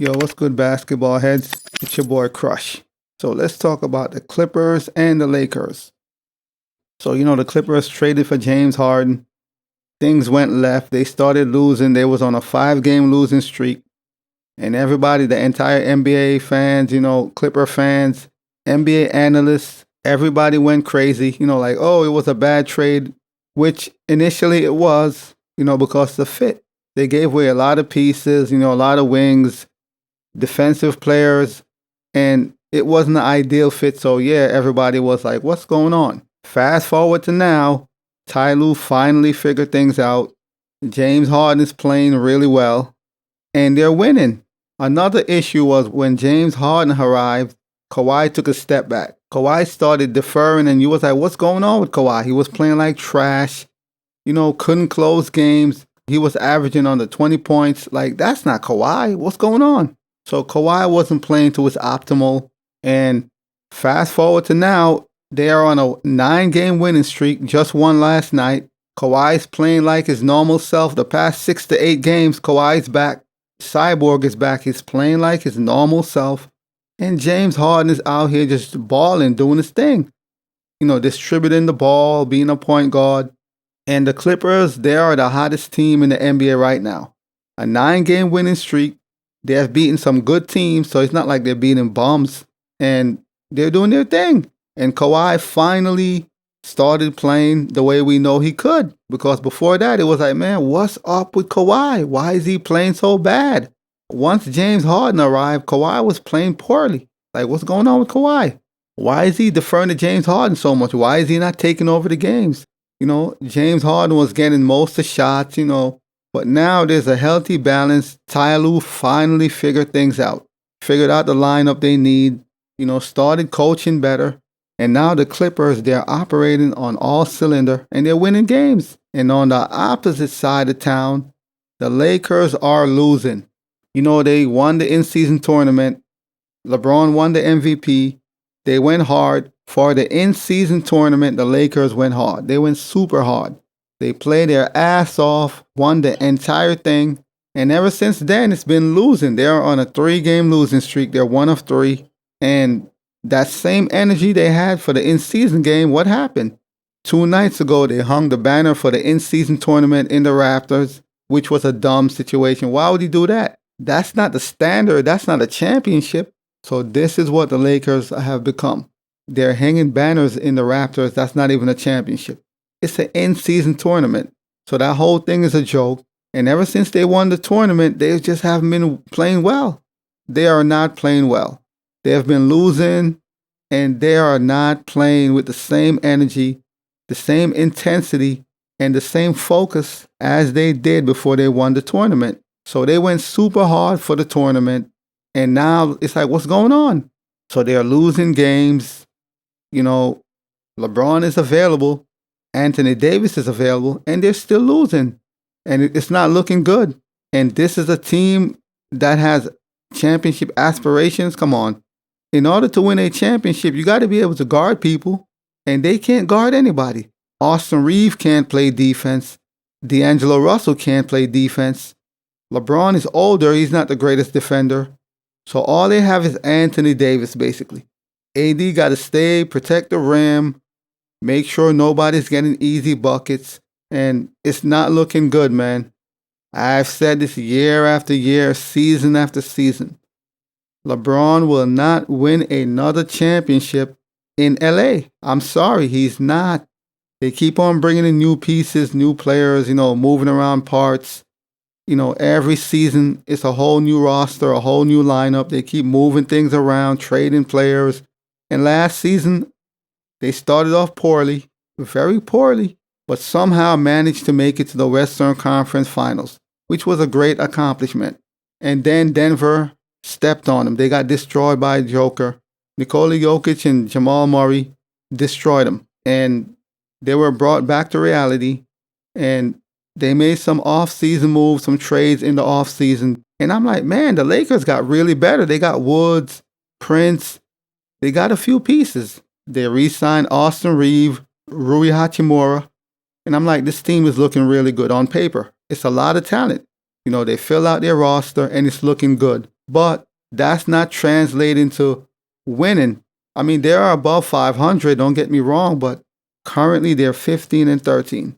Yo, what's good, basketball heads? It's your boy Crush. So let's talk about the Clippers and the Lakers. So, the Clippers traded for James Harden. Things went left. They started losing. They was on a 5-game losing streak. And everybody, the entire NBA fans, Clipper fans, NBA analysts, everybody went crazy. Like, oh, it was a bad trade, which initially it was, because the fit. They gave away a lot of pieces, a lot of wings, defensive players, and it wasn't the ideal fit. So yeah, everybody was like, what's going on? Fast forward to now, Ty Lue finally figured things out. James Harden is playing really well, and they're winning. Another issue was when James Harden arrived, Kawhi took a step back. Kawhi started deferring, and you was like, what's going on with Kawhi? He was playing like trash, couldn't close games. He was averaging under 20 points. Like, that's not Kawhi. What's going on? So Kawhi wasn't playing to his optimal. And fast forward to now, they are on a 9-game winning streak, just won last night. Kawhi's playing like his normal self. The past 6 to 8 games, Kawhi's back. Cyborg is back. He's playing like his normal self. And James Harden is out here just balling, doing his thing. Distributing the ball, being a point guard. And the Clippers, they are the hottest team in the NBA right now. A 9-game winning streak. They have beaten some good teams, so it's not like they're beating bums. And they're doing their thing. And Kawhi finally started playing the way we know he could. Because before that, it was like, man, what's up with Kawhi? Why is he playing so bad? Once James Harden arrived, Kawhi was playing poorly. Like, what's going on with Kawhi? Why is he deferring to James Harden so much? Why is he not taking over the games? James Harden was getting most of the shots, but now there's a healthy balance. Ty Lue finally figured things out. Figured out the lineup they need, started coaching better. And now the Clippers, they're operating on all cylinder and they're winning games. And on the opposite side of town, the Lakers are losing. They won the in-season tournament. LeBron won the MVP. They went hard. For the in-season tournament, the Lakers went hard. They went super hard. They played their ass off, won the entire thing. And ever since then, it's been losing. They're on a 3-game losing streak. They're 1 of 3. And that same energy they had for the in-season game, what happened? 2 nights ago, they hung the banner for the in-season tournament in the Raptors, which was a dumb situation. Why would he do that? That's not the standard. That's not a championship. So this is what the Lakers have become. They're hanging banners in the Raptors. That's not even a championship. It's an in-season tournament. So that whole thing is a joke. And ever since they won the tournament, they just haven't been playing well. They are not playing well. They have been losing, and they are not playing with the same energy, the same intensity, and the same focus as they did before they won the tournament. So they went super hard for the tournament, and now it's like, what's going on? So they are losing games. LeBron is available, Anthony Davis is available, and they're still losing. And it's not looking good. And this is a team that has championship aspirations. Come on. In order to win a championship, you got to be able to guard people, and they can't guard anybody. Austin Reeves can't play defense. D'Angelo Russell can't play defense. LeBron is older. He's not the greatest defender. So all they have is Anthony Davis, basically. AD got to stay, protect the rim, make sure nobody's getting easy buckets, and it's not looking good, man. I've said this year after year, season after season. LeBron will not win another championship in LA. I'm sorry, he's not. They keep on bringing in new pieces, new players, moving around parts. Every season it's a whole new roster, a whole new lineup. They keep moving things around, trading players. And last season, they started off poorly, very poorly, but somehow managed to make it to the Western Conference Finals, which was a great accomplishment. And then Denver stepped on them. They got destroyed by Joker. Nikola Jokic and Jamal Murray destroyed them. And they were brought back to reality. And they made some off-season moves, some trades in the off-season. And I'm like, man, the Lakers got really better. They got Woods, Prince. They got a few pieces. They re-signed Austin Reeves, Rui Hachimura. And I'm like, this team is looking really good on paper. It's a lot of talent. They fill out their roster and it's looking good. but that's not translating to winning. I mean, they are above 500, don't get me wrong, but currently they're 15-13.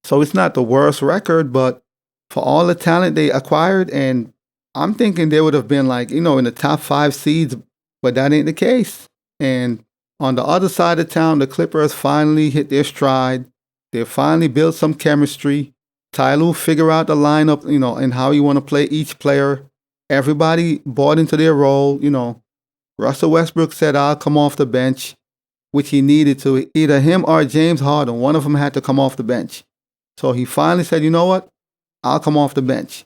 So it's not the worst record, but for all the talent they acquired, and I'm thinking they would have been like, in the top 5 seeds, but that ain't the case. And on the other side of town, the Clippers finally hit their stride. They finally built some chemistry. Ty Lue figure out the lineup, and how you want to play each player. Everybody bought into their role, Russell Westbrook said, I'll come off the bench, which he needed to. Either him or James Harden, one of them had to come off the bench. So he finally said, you know what? I'll come off the bench.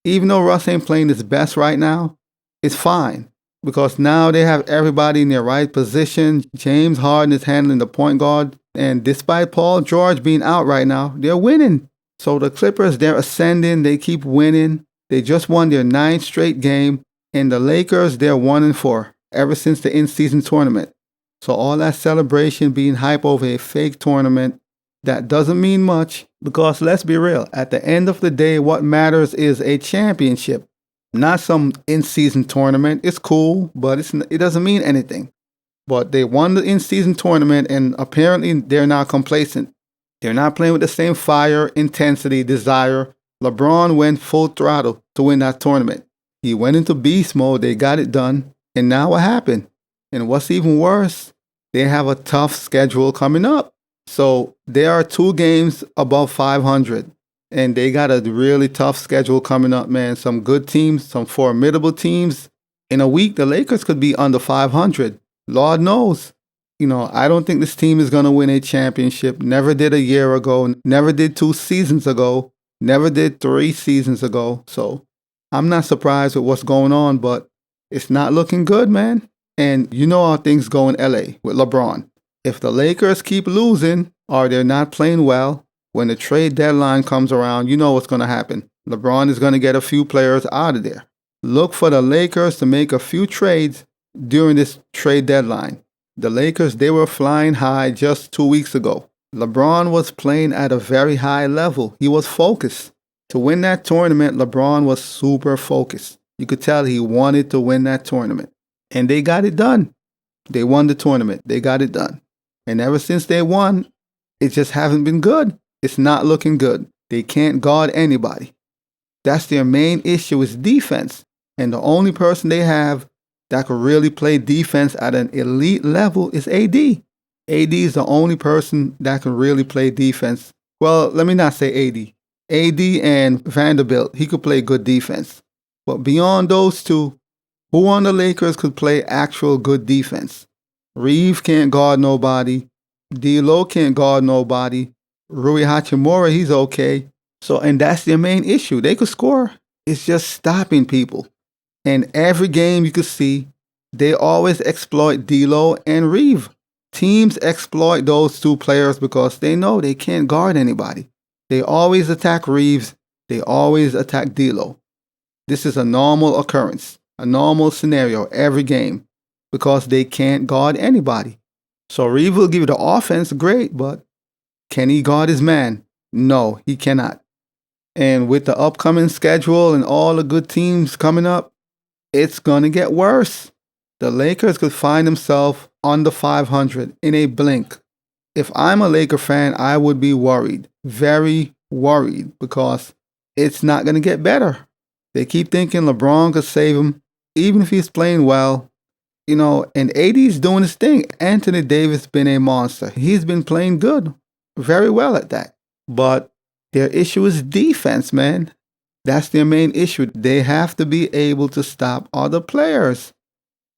Even though Russ ain't playing his best right now, it's fine. Because now they have everybody in their right position. James Harden is handling the point guard. And despite Paul George being out right now, they're winning. So the Clippers, they're ascending. They keep winning. They just won their 9th straight game. And the Lakers, they're 1-4 ever since the in-season tournament. So all that celebration being hype over a fake tournament, that doesn't mean much, because let's be real, at the end of the day, what matters is a championship, not some in-season tournament. It's cool, but it doesn't mean anything. But they won the in-season tournament, and apparently they're now complacent. They're not playing with the same fire, intensity, desire. LeBron went full throttle to win that tournament. He went into beast mode, they got it done, and now what happened? And what's even worse, they have a tough schedule coming up. So they are 2 games above 500, and they got a really tough schedule coming up, man. Some good teams, some formidable teams. In a week, the Lakers could be under 500. Lord knows. I don't think this team is going to win a championship. Never did a year ago. Never did 2 seasons ago. Never did 3 seasons ago. So I'm not surprised with what's going on, but it's not looking good, man. And you know how things go in LA with LeBron. If the Lakers keep losing or they're not playing well, when the trade deadline comes around, you know what's going to happen. LeBron is going to get a few players out of there. Look for the Lakers to make a few trades during this trade deadline. The Lakers, they were flying high just 2 weeks ago. LeBron was playing at a very high level. He was focused. To win that tournament, LeBron was super focused. You could tell he wanted to win that tournament. And they got it done. They won the tournament. They got it done. And ever since they won, it just hasn't been good. It's not looking good. They can't guard anybody. That's their main issue is defense. And the only person they have that can really play defense at an elite level is AD. AD is the only person that can really play defense. Well, let me not say AD. AD and Vanderbilt, he could play good defense. But beyond those two, who on the Lakers could play actual good defense? Reeve can't guard nobody. D'Lo can't guard nobody. Rui Hachimura, he's okay. So, and that's their main issue. They could score. It's just stopping people. And every game you could see, they always exploit D'Lo and Reeve. Teams exploit those 2 players because they know they can't guard anybody. They always attack Reeves. They always attack D'Lo. This is a normal occurrence, a normal scenario every game because they can't guard anybody. So Reeve will give you the offense, great, but can he guard his man? No, he cannot. And with the upcoming schedule and all the good teams coming up, it's going to get worse. The Lakers could find themselves under 500 in a blink. If I'm a Laker fan, I would be worried, very worried, because it's not going to get better. They keep thinking LeBron could save him, even if he's playing well. And AD's doing his thing. Anthony Davis been a monster. He's been playing good, very well at that. But their issue is defense, man. That's their main issue. They have to be able to stop other players.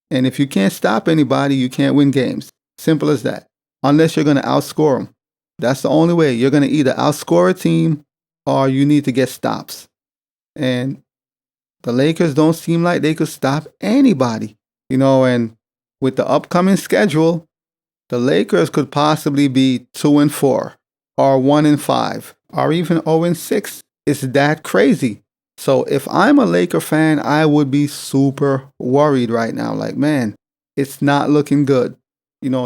And if you can't stop anybody, you can't win games. Simple as that. Unless you're going to outscore them. That's the only way. You're going to either outscore a team or you need to get stops. And the Lakers don't seem like they could stop anybody. And with the upcoming schedule, the Lakers could possibly be 2-4 or 1-5 or even 0-6. It's that crazy. So if I'm a Laker fan, I would be super worried right now. Like, man, it's not looking good.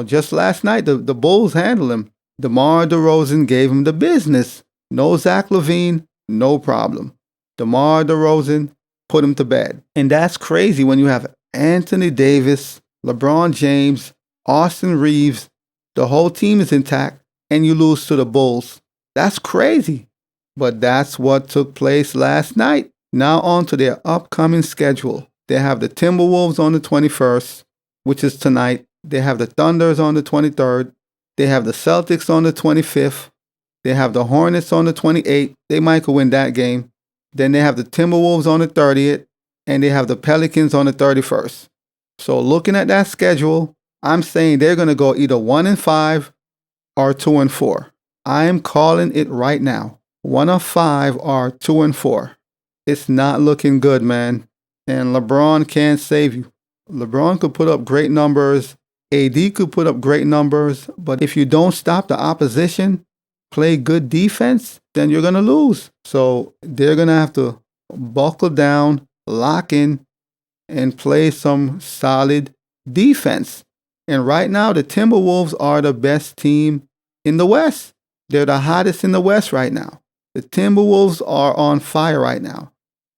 Just last night, the Bulls handled him. DeMar DeRozan gave him the business. No Zach LaVine, no problem. DeMar DeRozan put him to bed. And that's crazy when you have Anthony Davis, LeBron James, Austin Reeves, the whole team is intact, and you lose to the Bulls. That's crazy. But that's what took place last night. Now on to their upcoming schedule. They have the Timberwolves on the 21st, which is tonight. They have the Thunders on the 23rd. They have the Celtics on the 25th. They have the Hornets on the 28th. They might could win that game. Then they have the Timberwolves on the 30th. And they have the Pelicans on the 31st. So looking at that schedule, I'm saying they're going to go either 1-5 or 2-4. I'm calling it right now. 1 of 5 or 2-4. It's not looking good, man. And LeBron can't save you. LeBron could put up great numbers. AD could put up great numbers. But if you don't stop the opposition, play good defense, then you're going to lose. So they're going to have to buckle down, lock in, and play some solid defense. And right now, the Timberwolves are the best team in the West. They're the hottest in the West right now. The Timberwolves are on fire right now.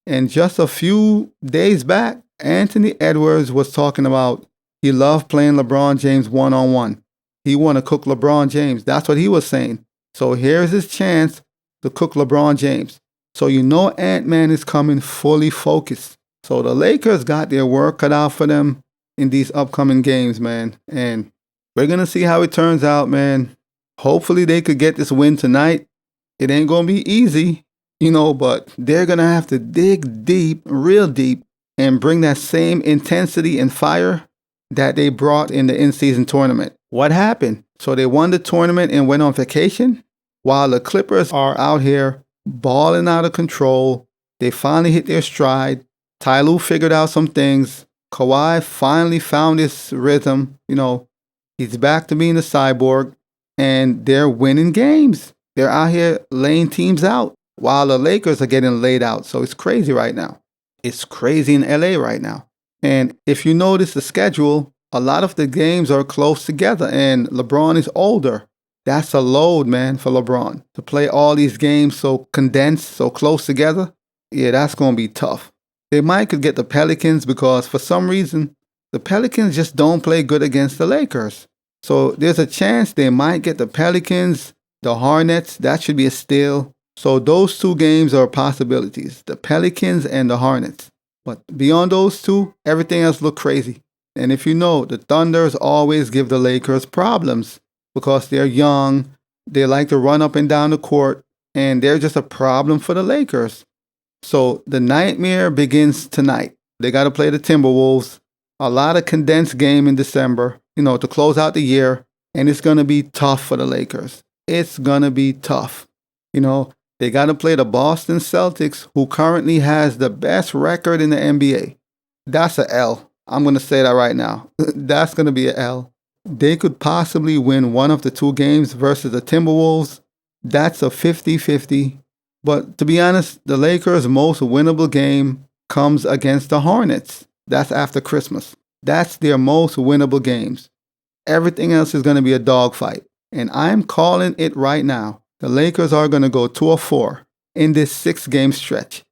And just a few days back, Anthony Edwards was talking about he loved playing LeBron James one-on-one. He want to cook LeBron James. That's what he was saying. So here's his chance to cook LeBron James. So you know Ant-Man is coming fully focused. So the Lakers got their work cut out for them in these upcoming games, man. And we're going to see how it turns out, man. Hopefully they could get this win tonight. It ain't going to be easy, but they're going to have to dig deep, real deep, and bring that same intensity and fire that they brought in the in-season tournament. What happened? So they won the tournament and went on vacation, while the Clippers are out here balling out of control. They finally hit their stride. Ty Lue figured out some things. Kawhi finally found his rhythm. He's back to being a cyborg, and they're winning games. They're out here laying teams out while the Lakers are getting laid out. So it's crazy right now. It's crazy in LA right now. And if you notice the schedule, a lot of the games are close together, and LeBron is older. That's a load, man, for LeBron to play all these games so condensed, so close together. Yeah, that's going to be tough. They might could get the Pelicans because for some reason, the Pelicans just don't play good against the Lakers. So there's a chance they might get the Pelicans, the Hornets. That should be a steal. So those two games are possibilities, the Pelicans and the Hornets. But beyond those two, everything else look crazy. And if you know, the Thunders always give the Lakers problems because they're young. They like to run up and down the court, and they're just a problem for the Lakers. So the nightmare begins tonight. They got to play the Timberwolves. A lot of condensed game in December, to close out the year. And it's going to be tough for the Lakers. It's going to be tough. They got to play the Boston Celtics, who currently has the best record in the NBA. That's a L. I'm going to say that right now. That's going to be an L. They could possibly win one of the two games versus the Timberwolves. That's a 50-50. But to be honest, the Lakers' most winnable game comes against the Hornets. That's after Christmas. That's their most winnable games. Everything else is going to be a dogfight. And I'm calling it right now. The Lakers are going to go 2-4 in this 6-game stretch.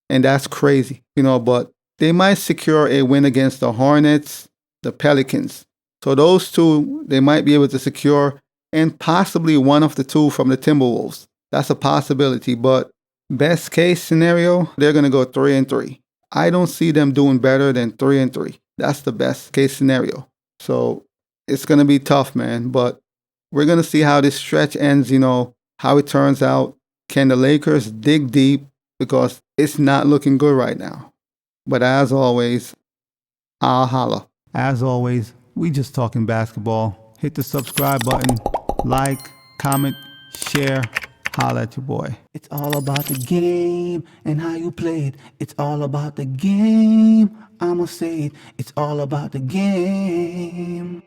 And that's crazy, but they might secure a win against the Hornets, the Pelicans. So those two, they might be able to secure, and possibly one of the two from the Timberwolves. That's a possibility, but best case scenario, they're going to go 3-3. I don't see them doing better than 3-3. That's the best case scenario. So it's going to be tough, man, but we're going to see how this stretch ends, how it turns out. Can the Lakers dig deep? Because it's not looking good right now. But as always, I'll holla. As always, we just talking basketball. Hit the subscribe button, like, comment, share. Holla at your boy. It's all about the game and how you play it. It's all about the game. I'ma say it. It's all about the game.